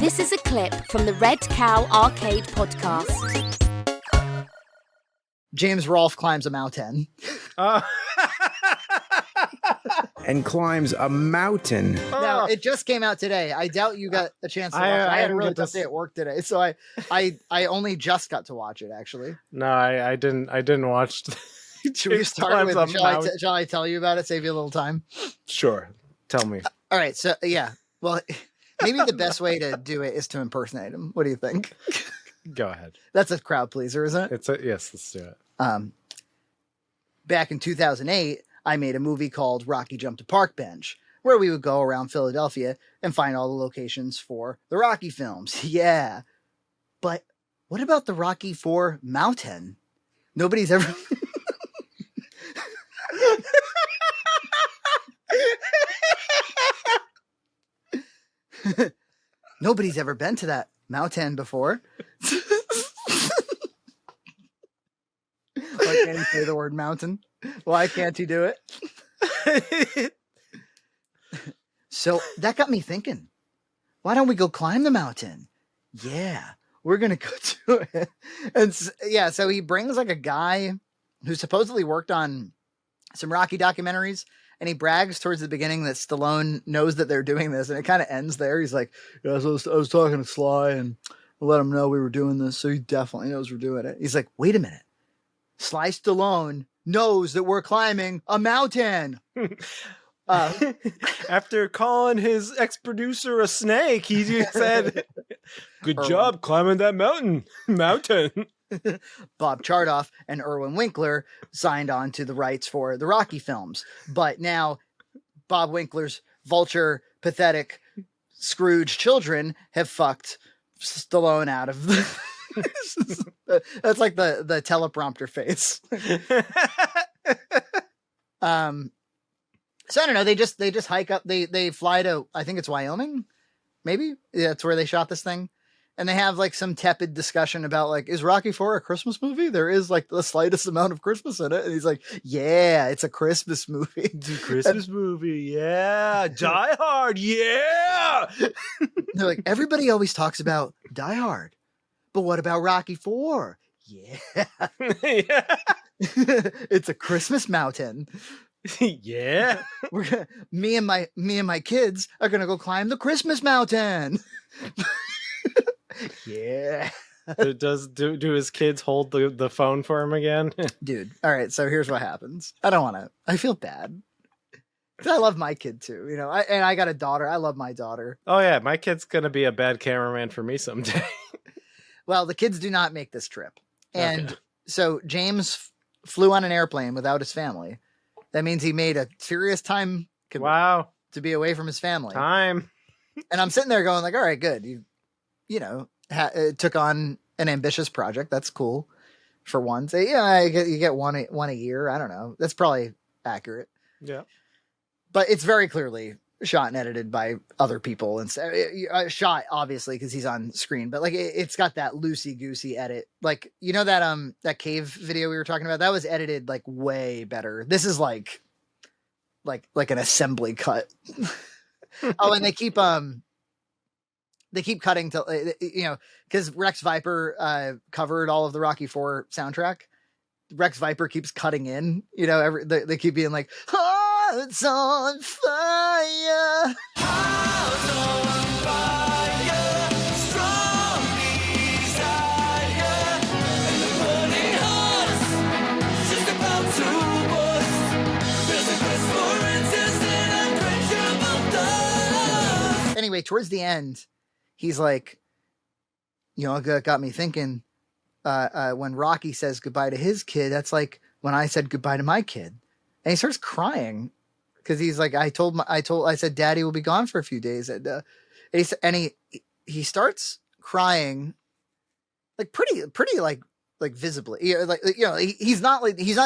This is a clip from the Red Cow Arcade podcast. James Rolfe climbs a mountain. And climbs a mountain. Now, it just came out today. I doubt you got a chance to watch it. I had a really tough day at work today, so I only just got to watch it, actually. No, I didn't watch. Should we start with, shall I tell you about it, save you a little time? Sure. Tell me. All right, so, yeah. Well, maybe the best way to do it is to impersonate him. What do you think? Go ahead. That's a crowd pleaser, isn't it? Yes, let's do it. Back in 2008, I made a movie called Rocky Jumped a Park Bench, where we would go around Philadelphia and find all the locations for the Rocky films. Yeah. But what about the Rocky IV Mowtan? Nobody's ever... Nobody's ever been to that Mowtan before. Why can't he say the word mountain? Why can't he do it? So that got me thinking, why don't we go climb the mountain? Yeah, we're going to go do it. And yeah, so he brings like a guy who supposedly worked on some Rocky documentaries, and he brags towards the beginning that Stallone knows that they're doing this, and it kind of ends there. He's like, yeah, so I was talking to Sly and I let him know we were doing this, so he definitely knows we're doing it. He's like, wait a minute. Sly Stallone knows that we're climbing a mountain. After calling his ex-producer a snake, he said, good job climbing that mountain. Bob Chardoff and Irwin Winkler signed on to the rights for the Rocky films. But now Bob Winkler's vulture, pathetic Scrooge children have fucked Stallone out of the... That's like the teleprompter face. So I don't know. They just hike up. They fly to, I think it's Wyoming. Maybe that's where they shot this thing. And they have like some tepid discussion about like, is Rocky IV a Christmas movie? There is like the slightest amount of Christmas in it. And he's like, yeah, it's a Christmas movie. It's a Christmas movie. Yeah. Die Hard. Yeah. They're like, everybody always talks about Die Hard. But what about Rocky IV? Yeah. Yeah. It's a Christmas mountain. Yeah. Me and my kids are gonna go climb the Christmas mountain. Yeah. Do his kids hold the phone for him again? Dude. All right. So here's what happens. I feel bad. I love my kid too, you know, I got a daughter. I love my daughter. Oh yeah. My kid's going to be a bad cameraman for me someday. Well, the kids do not make this trip. And okay. So James flew on an airplane without his family. That means he made a serious time wow to be away from his family. Time. And I'm sitting there going like, all right, good. You know, took on an ambitious project. That's cool for once. Yeah, you get one a year. I don't know. That's probably accurate. Yeah. But it's very clearly shot and edited by other people and shot obviously because he's on screen, but like it's got that loosey goosey edit. Like, you know, that cave video we were talking about, that was edited like way better. This is like an assembly cut. Oh, and they keep cutting to, you know, because Rex Viper covered all of the Rocky IV soundtrack. Rex Viper keeps cutting in, you know, they keep being like, hearts on fire. Hearts on fire. Strong desire. And the burning hearts just about to burst. There's a quest for unquenchable thirst. Anyway, towards the end, he's like, you know, it got me thinking, when Rocky says goodbye to his kid, that's like when I said goodbye to my kid. And he starts crying because he's like, I said, Daddy will be gone for a few days. And he starts crying like pretty like visibly, like, you know, he's not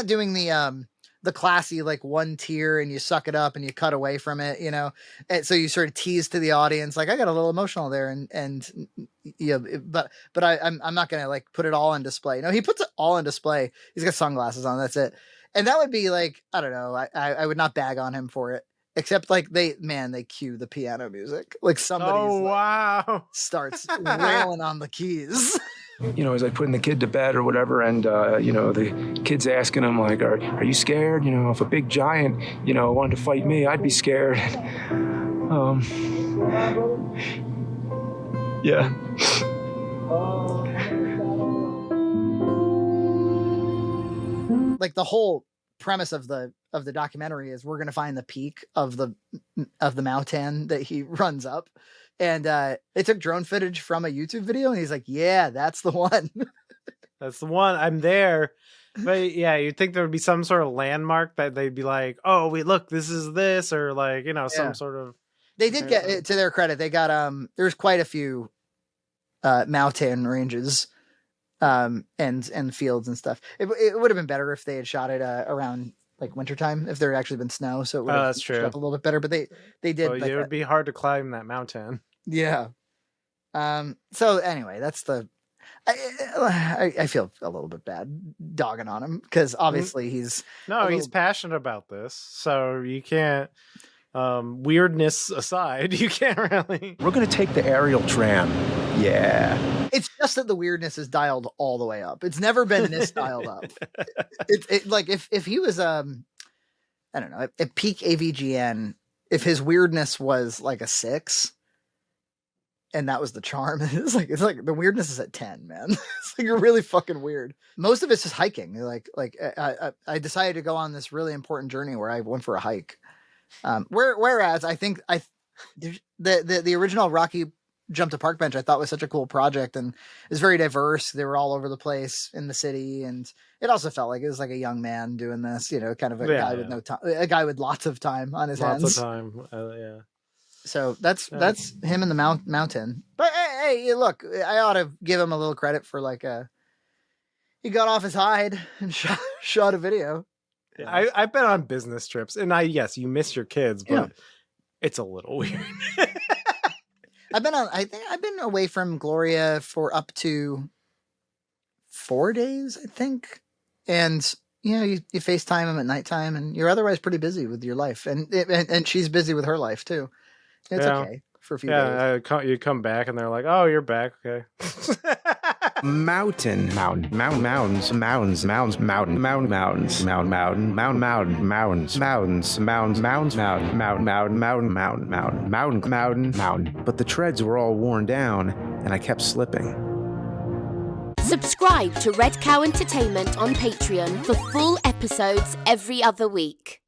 doing the classy, like one tear and you suck it up and you cut away from it, you know? And so you sort of tease to the audience, like, I got a little emotional there and you know, but I'm not going to like put it all on display. No, he puts it all on display. He's got sunglasses on. That's it. And that would be like, I don't know. I would not bag on him for it. Except like they cue the piano music. Like somebody's wow. starts wailing on the keys. As I putting the kid to bed or whatever, and the kid's asking him like, "Are you scared? If a big giant, wanted to fight me, I'd be scared." Yeah. Like the whole premise of the documentary is we're going to find the peak of the Mowtan that he runs up. And they took drone footage from a YouTube video, and he's like, "Yeah, that's the one." That's the one. I'm there. But yeah, you'd think there would be some sort of landmark that they'd be like, "Oh, wait, look, this is this," or like, some sort of. They did get, to their credit, they got there's quite a few Mowtan ranges and fields and stuff. It would have been better if they had shot it around like wintertime, if there had actually been snow, so it would have that's true. up a little bit better, but they did. Well, it would be hard to climb that mountain. Yeah. So anyway, that's the I feel a little bit bad dogging on him because obviously he's passionate about this, so you can't. Weirdness aside, you can't really. We're gonna take the aerial tram. Yeah. It's just that the weirdness is dialed all the way up. It's never been this dialed up. It like if he was I don't know, at peak AVGN, if his weirdness was like a 6, and that was the charm, it's like the weirdness is at 10, man. It's like you're really fucking weird. Most of it's just hiking. Like I decided to go on this really important journey where I went for a hike. Whereas I think the original Rocky Jump to Park Bench I thought was such a cool project, and it was very diverse. They were all over the place in the city, and it also felt like it was like a young man doing this, kind of a guy with no time, a guy with lots of time on his hands. Lots of time, yeah. So that's him in the Mowtan. But hey, look, I ought to give him a little credit for he got off his hide and shot a video. Yeah. I've been on business trips, and yes, you miss your kids, but it's a little weird. I think I've been away from Gloria for up to 4 days, I think. And you FaceTime him at nighttime, and you're otherwise pretty busy with your life, and she's busy with her life too. It's okay for a few days. You come back, and they're like, "Oh, you're back, okay." Mountains, mountains, mountains, mountains, mountains, mountains, mountains, mountain, mountains, mountain. But the treads were all worn down, and I kept slipping. Subscribe to Red Cow Entertainment on Patreon for full episodes every other week.